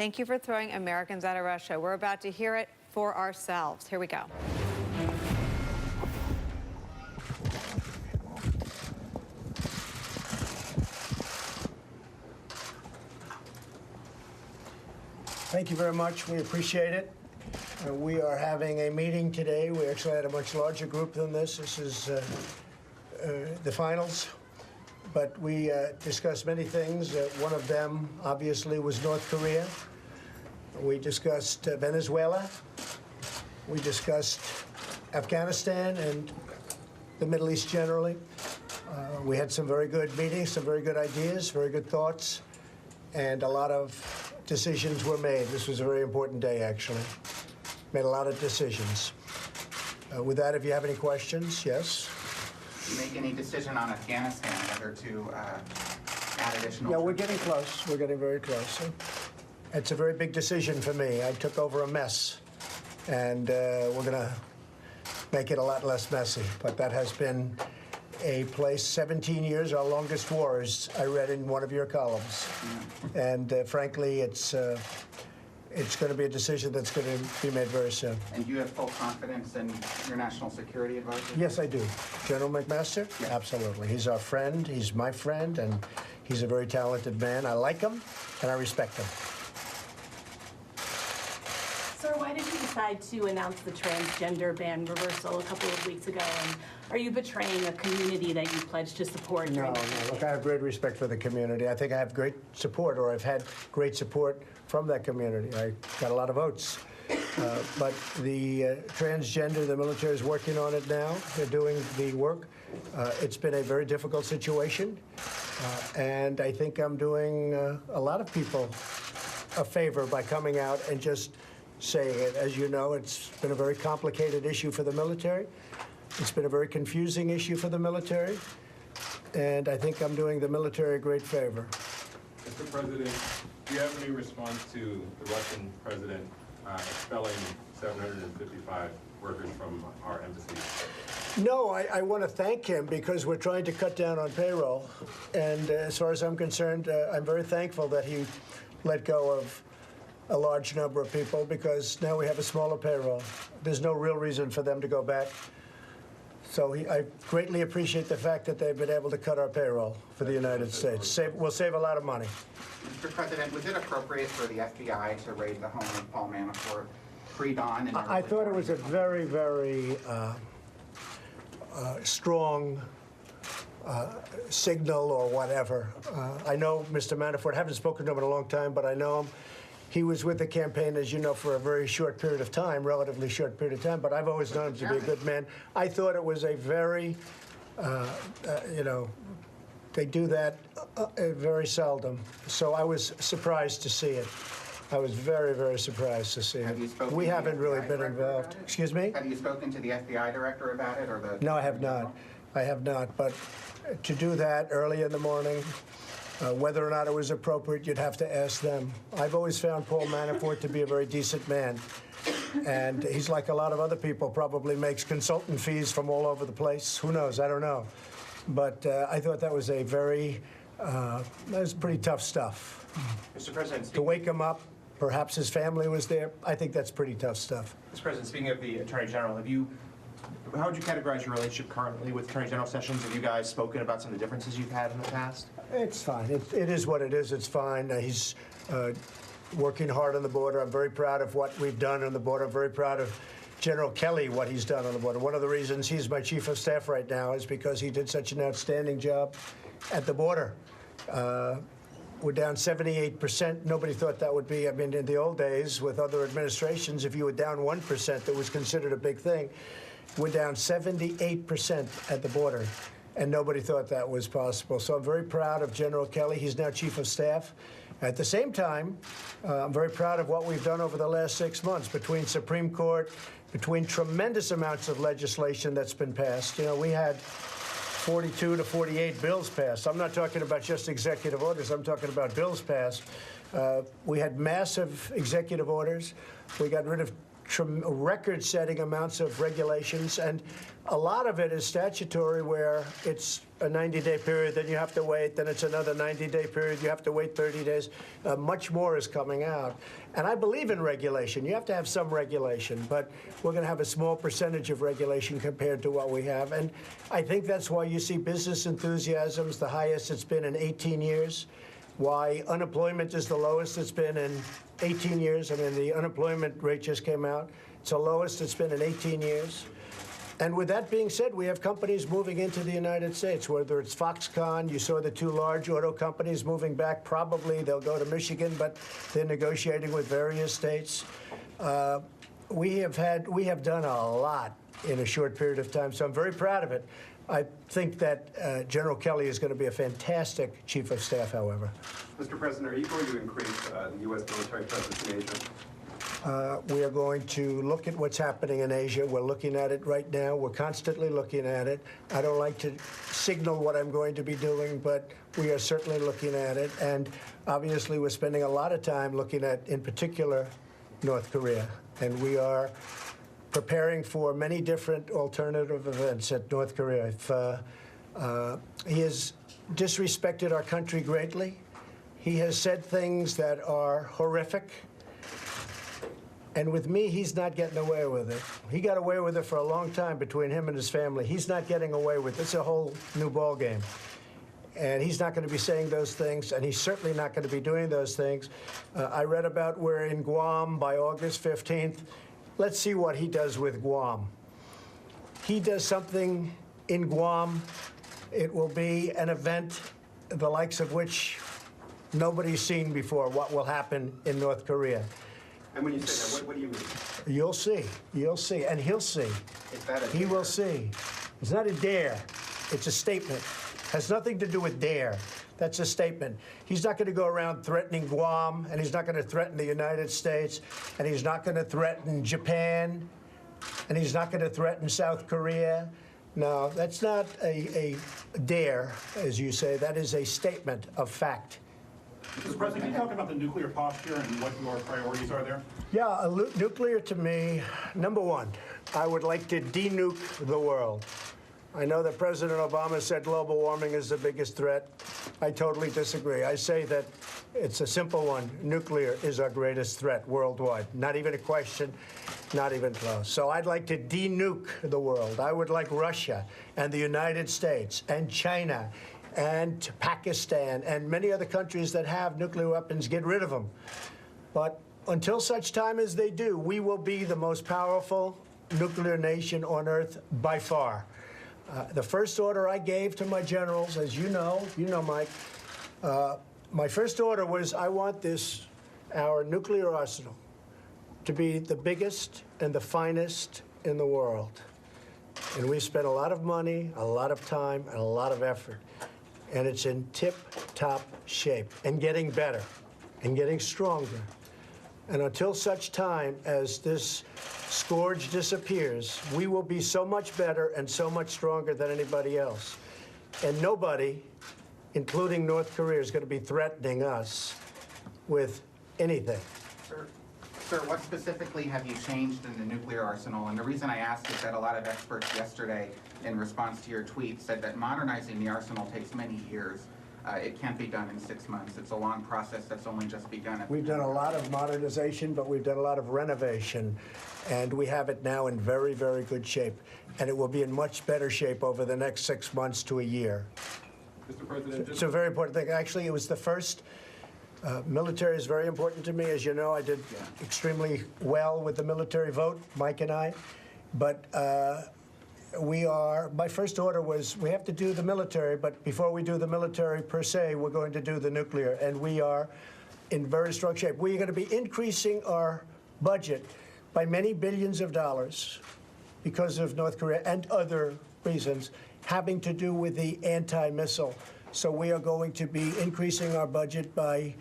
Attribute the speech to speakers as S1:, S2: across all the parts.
S1: Thank you for throwing Americans out of Russia. We're about to hear it for ourselves. Here we go.
S2: Thank you very much. We appreciate it. We are having a meeting today. We actually had a much larger group than this. This is the finals. But we discussed many things. One of them, obviously, was North Korea. We discussed Venezuela. We discussed Afghanistan and the Middle East generally. We had some very good meetings, some very good ideas, very good thoughts, and a lot of decisions were made. This was a very important day, actually. Made a lot of decisions. With that, if you have any questions, yes?
S3: Did you make any decision on Afghanistan, whether to add additional?
S2: Yeah, we're getting close. We're getting very close. It's a very big decision for me. I took over a mess, and we're going to make it a lot less messy. But that has been a place, 17 years, our longest war, as I read in one of your columns. And frankly, it's going to be a decision that's going to be made very soon.
S3: And you have full confidence in your national security advisor?
S2: Yes, I do. General McMaster?
S3: Yes.
S2: Absolutely. He's our friend. He's my friend, and he's a very talented man. I like him, and I respect him.
S4: Sir, why did you decide to announce the transgender ban reversal a couple of weeks ago? And are you betraying a community that you pledged to support?
S2: No. Look, I have great respect for the community. I think I have great support, or I've had great support from that community. I got a lot of votes. But the transgender, the military is working on it now. They're doing the work. It's been a very difficult situation. And I think I'm doing a lot of people a favor by coming out and just saying it. As you know, it's been a very complicated issue for the military. It's been a very confusing issue for the military. And I think I'm doing the military a great favor.
S5: Mr. President, do you have any response to the Russian president expelling 755 workers from our embassy?
S2: No, I want to thank him because we're trying to cut down on payroll. And as far as I'm concerned, I'm very thankful that he let go of a large number of people because now we have a smaller payroll. There's no real reason for them to go back. So I greatly appreciate the fact that they've been able to cut our payroll for the United States. We'll save a lot of money.
S3: Mr. President, was it appropriate for the FBI to raid the home of Paul Manafort pre-dawn?
S2: I thought it was a very, very strong signal or whatever. I know Mr. Manafort. I haven't spoken to him in a long time, but I know him. He was with the campaign, as you know, for a very short period of time, relatively short period of time, but I've always known him to be a good man. I thought it was a very, they do that very seldom. So I was surprised to see it. I was very, very surprised to see it.
S3: Have you spoken
S2: We
S3: to the
S2: haven't really
S3: FBI
S2: been
S3: director
S2: involved.
S3: about it?
S2: Excuse me?
S3: Have you spoken to the FBI director about it or the?
S2: No, I have not. I have not. But to do that early in the morning, whether or not it was appropriate, you'd have to ask them. I've always found Paul Manafort to be a very decent man. And he's like a lot of other people, probably makes consultant fees from all over the place. Who knows? I don't know. But I thought that was a very, that was pretty tough stuff.
S6: Mr. President,
S2: To wake him up, perhaps his family was there. I think that's pretty tough stuff.
S6: Mr. President, speaking of the Attorney General, how would you categorize your relationship currently with Attorney General Sessions? Have you guys spoken about some of the differences you've had in the past?
S2: It's fine. It is what it is. It's fine. He's working hard on the border. I'm very proud of what we've done on the border. I'm very proud of General Kelly, what he's done on the border. One of the reasons he's my chief of staff right now is because he did such an outstanding job at the border. We're down 78%. Nobody thought that would be, I mean, in the old days with other administrations, if you were down 1%, that was considered a big thing. We're down 78% at the border, and nobody thought that was possible. So I'm very proud of General Kelly. He's now chief of staff. At the same time, I'm very proud of what we've done over the last 6 months between Supreme Court, between tremendous amounts of legislation that's been passed. You know, we had 42 to 48 bills passed. I'm not talking about just executive orders. I'm talking about bills passed. We had massive executive orders. We got rid of record-setting amounts of regulations, and a lot of it is statutory, where it's a 90-day period, then you have to wait, then it's another 90-day period, you have to wait 30 days. Much more is coming out. And I believe in regulation. You have to have some regulation, but we're going to have a small percentage of regulation compared to what we have. And I think that's why you see business enthusiasm's the highest it's been in 18 years, why unemployment is the lowest it's been in 18 years. I mean, the unemployment rate just came out. It's the lowest it's been in 18 years. And with that being said, we have companies moving into the United States, whether it's Foxconn. You saw the two large auto companies moving back. Probably they'll go to Michigan, but they're negotiating with various states. We have done a lot in a short period of time, so I'm very proud of it. I think that General Kelly is going to be a fantastic chief of staff, however.
S7: Mr. President, are you going to increase the U.S. military presence in Asia?
S2: We are going to look at what's happening in Asia. We're looking at it right now. We're constantly looking at it. I don't like to signal what I'm going to be doing, but we are certainly looking at it. And obviously, we're spending a lot of time looking at, in particular, North Korea. And we are preparing for many different alternative events at North Korea. If he has disrespected our country greatly, he has said things that are horrific. And with me, he's not getting away with it. He got away with it for a long time between him and his family. He's not getting away with it. It's a whole new ballgame. And he's not going to be saying those things, and he's certainly not going to be doing those things. I read about we're in Guam by August 15th. Let's see what he does with Guam. He does something in Guam, it will be an event the likes of which nobody's seen before, what will happen in North Korea.
S7: And when you say that, what do you mean?
S2: You'll see. You'll see. And he'll see.
S3: Is that a
S2: He will see. It's not a dare. It's a statement. Has nothing to do with dare. That's a statement. He's not going to go around threatening Guam, and he's not going to threaten the United States, and he's not going to threaten Japan, and he's not going to threaten South Korea. No, that's not a dare, as you say. That is a statement of fact.
S8: Mr. President, can you talk about the nuclear posture and what your priorities are there?
S2: Yeah, nuclear to me, number one, I would like to denuke the world. I know that President Obama said global warming is the biggest threat. I totally disagree. I say that it's a simple one. Nuclear is our greatest threat worldwide. Not even a question, not even close. So I'd like to denuke the world. I would like Russia and the United States and China and Pakistan and many other countries that have nuclear weapons, get rid of them. But until such time as they do, we will be the most powerful nuclear nation on Earth by far. The first order I gave to my generals, as you know, Mike, my first order was I want our nuclear arsenal to be the biggest and the finest in the world. And we spent a lot of money, a lot of time, and a lot of effort. And it's in tip-top shape and getting better and getting stronger. And until such time as this scourge disappears, we will be so much better and so much stronger than anybody else. And nobody, including North Korea, is going to be threatening us with anything.
S3: Sir, what specifically have you changed in the nuclear arsenal? And the reason I ask is that a lot of experts yesterday, in response to your tweet, said that modernizing the arsenal takes many years. It can't be done in 6 months. It's a long process that's only just begun.
S2: We've done a lot of modernization, but we've done a lot of renovation, and we have it now in very, very good shape. And it will be in much better shape over the next 6 months to a year.
S5: Mr. President,
S2: It's a very important thing. Actually, it was the first. Military is very important to me. As you know, I did extremely well with the military vote, Mike and I. But my first order was we have to do the military, but before we do the military per se, we're going to do the nuclear. And we are in very strong shape. We are going to be increasing our budget by many billions of dollars because of North Korea and other reasons having to do with the anti-missile. So we are going to be increasing our budget by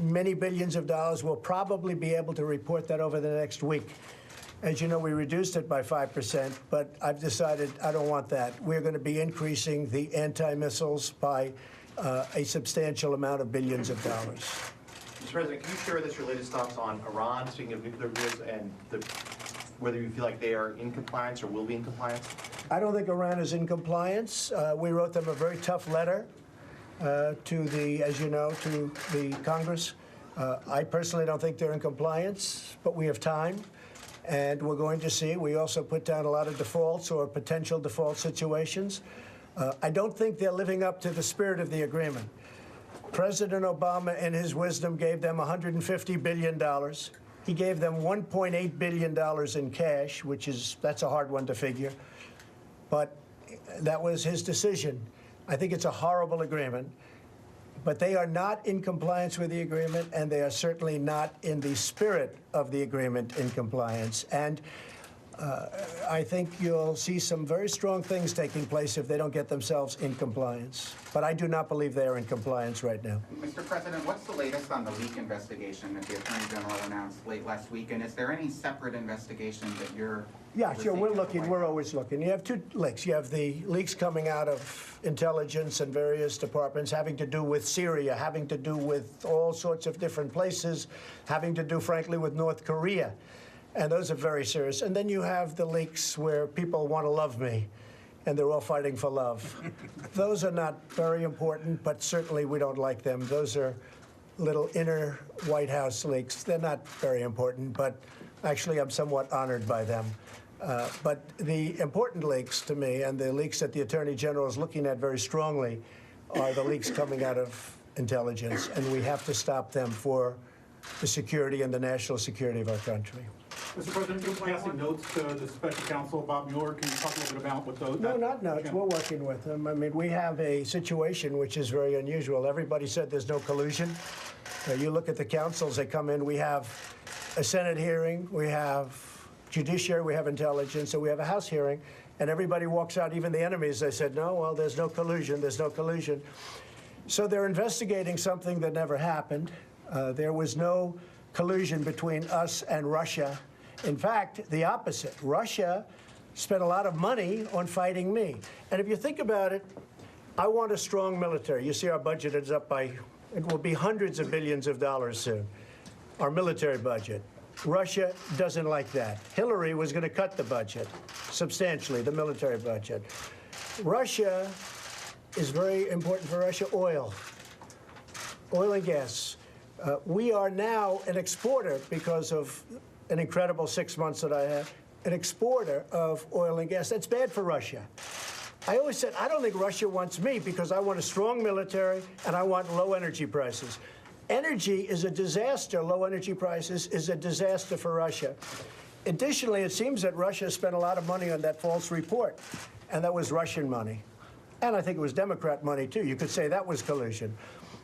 S2: many billions of dollars. We'll probably be able to report that over the next week. As you know, we reduced it by 5%, but I've decided I don't want that. We're going to be increasing the anti-missiles by a substantial amount of billions of dollars.
S6: Mr. President, can you share with us your latest thoughts on Iran, speaking of nuclear goods, and the whether you feel like they are in compliance or will be in compliance?
S2: I don't think Iran is in compliance. We wrote them a very tough letter to the, as you know, to the Congress. I personally don't think they're in compliance, but we have time, and we're going to see. We also put down a lot of defaults or potential default situations. I don't think they're living up to the spirit of the agreement. President Obama, in his wisdom, gave them $150 billion. He gave them $1.8 billion in cash, that's a hard one to figure. But that was his decision. I think it's a horrible agreement. But they are not in compliance with the agreement, and they are certainly not in the spirit of the agreement in compliance. And I think you'll see some very strong things taking place if they don't get themselves in compliance. But I do not believe they are in compliance right now.
S3: Mr. President, what's the latest on the leak investigation that the Attorney General announced late last week? And is there any separate investigation that you're
S2: Yeah, sure, we're
S3: overseeing at the
S2: looking,
S3: White
S2: we're
S3: House?
S2: always looking. You have two leaks. You have the leaks coming out of intelligence and various departments having to do with Syria, having to do with all sorts of different places, having to do, frankly, with North Korea. And those are very serious. And then you have the leaks where people want to love me, and they're all fighting for love. Those are not very important, but certainly we don't like them. Those are little inner White House leaks. They're not very important, but actually I'm somewhat honored by them. But the important leaks to me, and the leaks that the Attorney General is looking at very strongly, are the leaks coming out of intelligence, and we have to stop them for the security and the national security of our country.
S8: Mr. President, you're passing notes to the special counsel, Bob Mueller. Can you talk a little bit about what those?
S2: No, not notes. We're working with them. I mean, we have a situation which is very unusual. Everybody said there's no collusion. You look at the councils that come in. We have a Senate hearing. We have judiciary. We have intelligence. So we have a House hearing. And everybody walks out, even the enemies. They said, no, well, there's no collusion. There's no collusion. So they're investigating something that never happened. There was no collusion between us and Russia. In fact, the opposite. Russia spent a lot of money on fighting me. And if you think about it, I want a strong military. You see our budget is up by, it will be hundreds of billions of dollars soon, our military budget. Russia doesn't like that. Hillary was going to cut the budget substantially, the military budget. Russia is very important for Russia, oil and gas. We are now an exporter because of an incredible 6 months that I had, an exporter of oil and gas. That's bad for Russia. I always said, I don't think Russia wants me because I want a strong military and I want low energy prices. Energy is a disaster. Low energy prices is a disaster for Russia. Additionally, it seems that Russia spent a lot of money on that false report, and that was Russian money. And I think it was Democrat money, too. You could say that was collusion.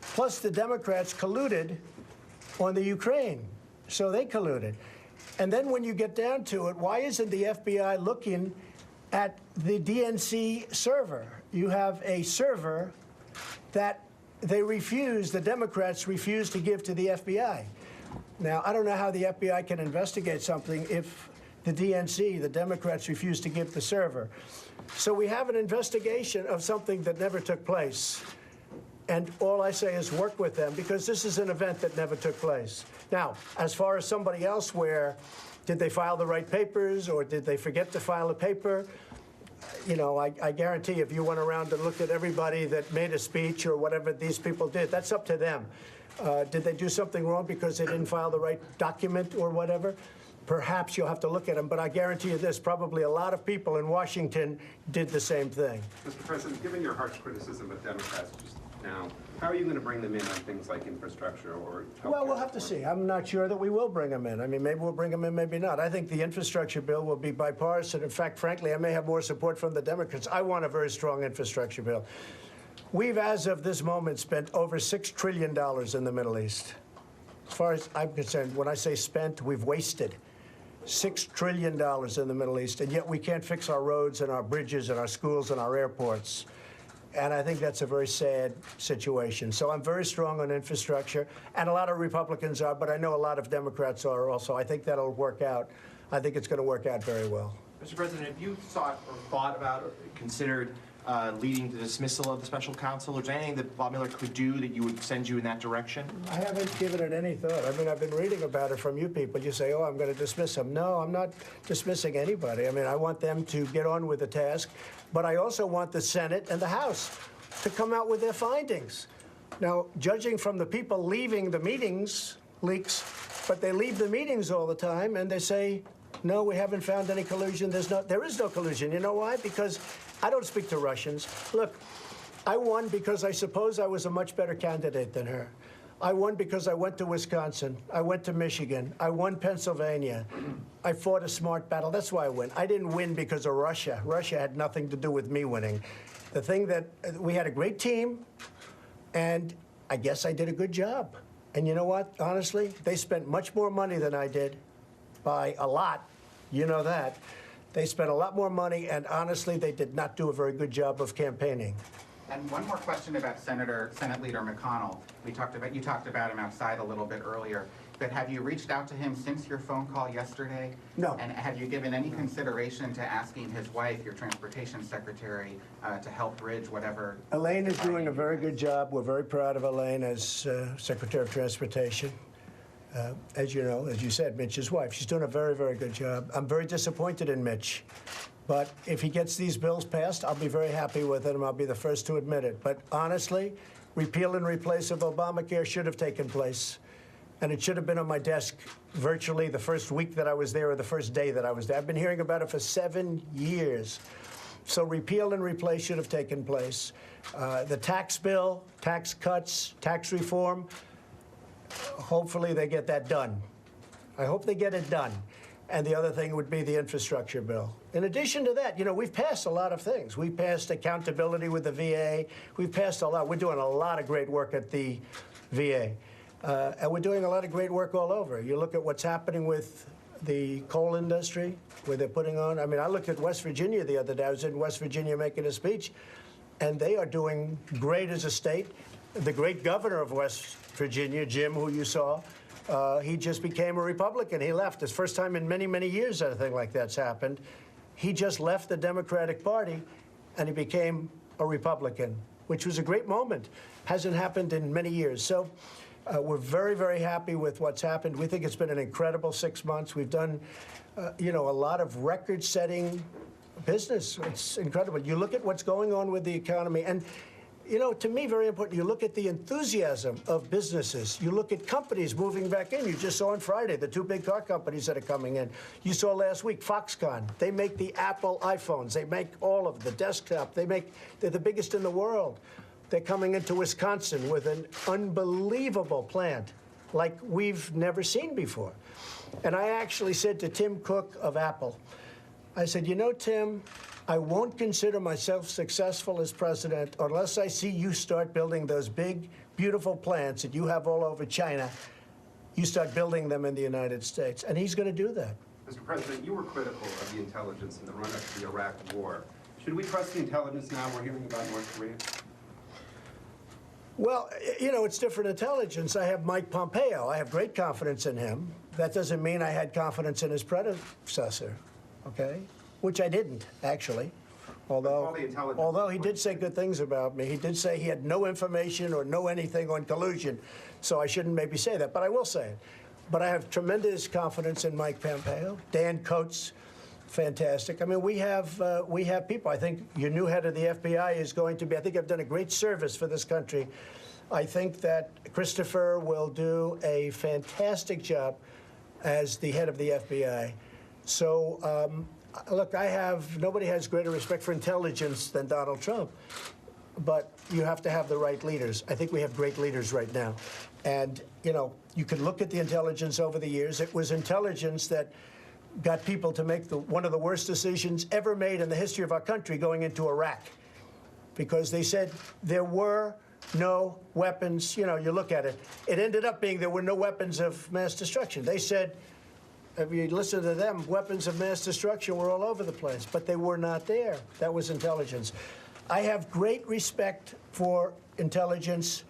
S2: Plus, the Democrats colluded on the Ukraine. So they colluded. And then when you get down to it, why isn't the FBI looking at the DNC server? You have a server that the Democrats refuse to give to the FBI. Now, I don't know how the FBI can investigate something if the DNC, the Democrats, refuse to give the server. So we have an investigation of something that never took place. And all I say is work with them, because this is an event that never took place. Now, as far as somebody else where, did they file the right papers or did they forget to file a paper? You know, I guarantee if you went around and looked at everybody that made a speech or whatever these people did, that's up to them. Did they do something wrong because they didn't file the right document or whatever? Perhaps you'll have to look at them, but I guarantee you this, probably a lot of people in Washington did the same thing.
S7: Mr. President, given your harsh criticism of Democrats just now, how are you going to bring them in on things like infrastructure or healthcare?
S2: Well, we'll have to see. I'm not sure that we will bring them in. I mean, maybe we'll bring them in, maybe not. I think the infrastructure bill will be bipartisan. In fact, frankly, I may have more support from the Democrats. I want a very strong infrastructure bill. We've, as of this moment, spent over $6 trillion in the Middle East. As far as I'm concerned, when I say spent, we've wasted $6 trillion in the Middle East, and yet we can't fix our roads and our bridges and our schools and our airports. And I think that's a very sad situation. So I'm very strong on infrastructure, and a lot of Republicans are, but I know a lot of Democrats are also. I think that'll work out. I think it's going to work out very well.
S6: Mr. President, have you thought about or considered leading to the dismissal of the special counsel? Is there anything that Bob Mueller could do that you would send you in that direction?
S2: I haven't given it any thought. I mean, I've been reading about it from you people. You say, oh, I'm going to dismiss him. No, I'm not dismissing anybody. I mean, I want them to get on with the task, but I also want the Senate and the House to come out with their findings. Now, judging from the people leaving the meetings, leaks, but they leave the meetings all the time and they say, no, we haven't found any collusion. There is no collusion. You know why? Because I don't speak to Russians. Look, I won because I suppose I was a much better candidate than her. I won because I went to Wisconsin. I went to Michigan. I won Pennsylvania. I fought a smart battle. That's why I win. I didn't win because of Russia. Russia had nothing to do with me winning. The thing that we had a great team, and I guess I did a good job. And you know what? Honestly, they spent much more money than I did, by a lot. You know that. They spent a lot more money, and honestly, they did not do a very good job of campaigning.
S3: And one more question about Senate Leader McConnell. You talked about him outside a little bit earlier, but have you reached out to him since your phone call yesterday?
S2: No.
S3: And have you given any consideration to asking his wife, your transportation secretary, to help bridge whatever?
S2: Elaine is doing a very good job. We're very proud of Elaine as Secretary of Transportation. As you know, as you said, Mitch's wife. She's doing a very, very good job. I'm very disappointed in Mitch. But if he gets these bills passed, I'll be very happy with it, and I'll be the first to admit it. But honestly, repeal and replace of Obamacare should have taken place. And it should have been on my desk virtually the first week that I was there or the first day that I was there. I've been hearing about it for 7 years. So repeal and replace should have taken place. The tax bill, tax cuts, tax reform, hopefully they get that done. I hope they get it done. And the other thing would be the infrastructure bill. In addition to that, you know, we've passed a lot of things. We passed accountability with the VA. We've passed a lot. We're doing a lot of great work at the VA. And we're doing a lot of great work all over. You look at what's happening with the coal industry, where they're putting on. I mean, I looked at West Virginia the other day. I was in West Virginia making a speech, and they are doing great as a state. The great governor of West Virginia, Jim, who you saw, he just became a Republican. He left. It's the first time in many, many years that a thing like that's happened. He just left the Democratic Party, and he became a Republican, which was a great moment. Hasn't happened in many years. So we're very, very happy with what's happened. We think it's been an incredible 6 months. We've done, you know, a lot of record-setting business. It's incredible. You look at what's going on with the economy, and you know, to me, very important, you look at the enthusiasm of businesses. You look at companies moving back in. You just saw on Friday the 2 big car companies that are coming in. You saw last week Foxconn. They make the Apple iPhones. They make all of the desktop. They're the biggest in the world. They're coming into Wisconsin with an unbelievable plant like we've never seen before. And I actually said to Tim Cook of Apple, I said, you know, Tim, I won't consider myself successful as president unless I see you start building those big, beautiful plants that you have all over China. You start building them in the United States. And he's going to do that.
S7: Mr. President, you were critical of the intelligence in the run-up to the Iraq war. Should we trust the intelligence now we're hearing about North Korea?
S2: Well, you know, it's different intelligence. I have Mike Pompeo. I have great confidence in him. That doesn't mean I had confidence in his predecessor, okay? Which I didn't, actually. Although he did say good things about me. He did say he had no information or no anything on collusion, so I shouldn't maybe say that, but I will say it. But I have tremendous confidence in Mike Pompeo. Dan Coates, fantastic. I mean, we have people. I think your new head of the FBI is going to be, I think I've done a great service for this country. I think that Christopher will do a fantastic job as the head of the FBI. So, look, nobody has greater respect for intelligence than Donald Trump, but you have to have the right leaders. I think we have great leaders right now. And, you know, you can look at the intelligence over the years. It was intelligence that got people to make one of the worst decisions ever made in the history of our country going into Iraq, because they said there were no weapons. You know, you look at it, it ended up being there were no weapons of mass destruction. They said, if you listen to them, weapons of mass destruction were all over the place, but they were not there. That was intelligence. I have great respect for intelligence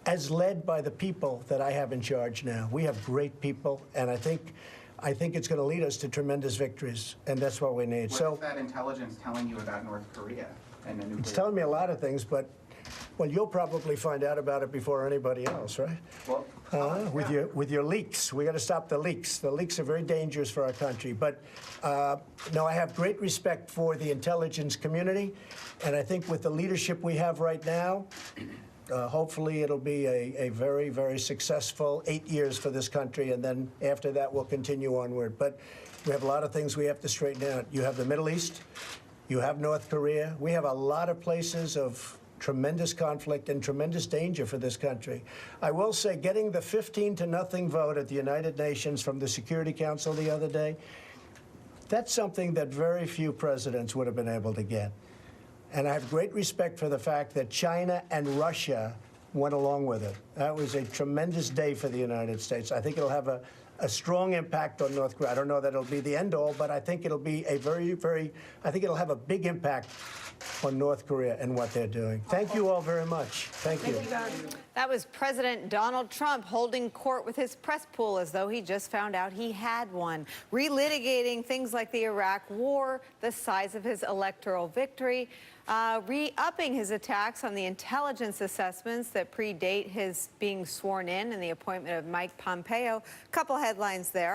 S2: as led by the people that I have in charge now. We have great people, and I think it's going to lead us to tremendous victories, and that's what we need.
S3: What is that intelligence telling you about North Korea? and the nuclear.
S2: It's telling me a lot of things, but, well, you'll probably find out about it before anybody else, right?
S3: Well,
S2: With your leaks. We got to stop the leaks. The leaks are very dangerous for our country. But no, I have great respect for the intelligence community, and I think with the leadership we have right now, hopefully it'll be a very, very successful 8 years for this country, and then after that we'll continue onward. But we have a lot of things we have to straighten out. You have the Middle East, you have North Korea. We have a lot of places of tremendous conflict and tremendous danger for this country. I will say, getting the 15-0 vote at the United Nations from the Security Council the other day, that's something that very few presidents would have been able to get. And I have great respect for the fact that China and Russia went along with it. That was a tremendous day for the United States. I think it'll have a strong impact on North Korea. I don't know that it'll be the end all, but I think it'll be a I think it'll have a big impact on North Korea and what they're doing. Thank you all very much. Thank you.
S1: That was President Donald Trump holding court with his press pool as though he just found out he had one, relitigating things like the Iraq War, the size of his electoral victory, re-upping his attacks on the intelligence assessments that predate his being sworn in and the appointment of Mike Pompeo. A couple headlines there.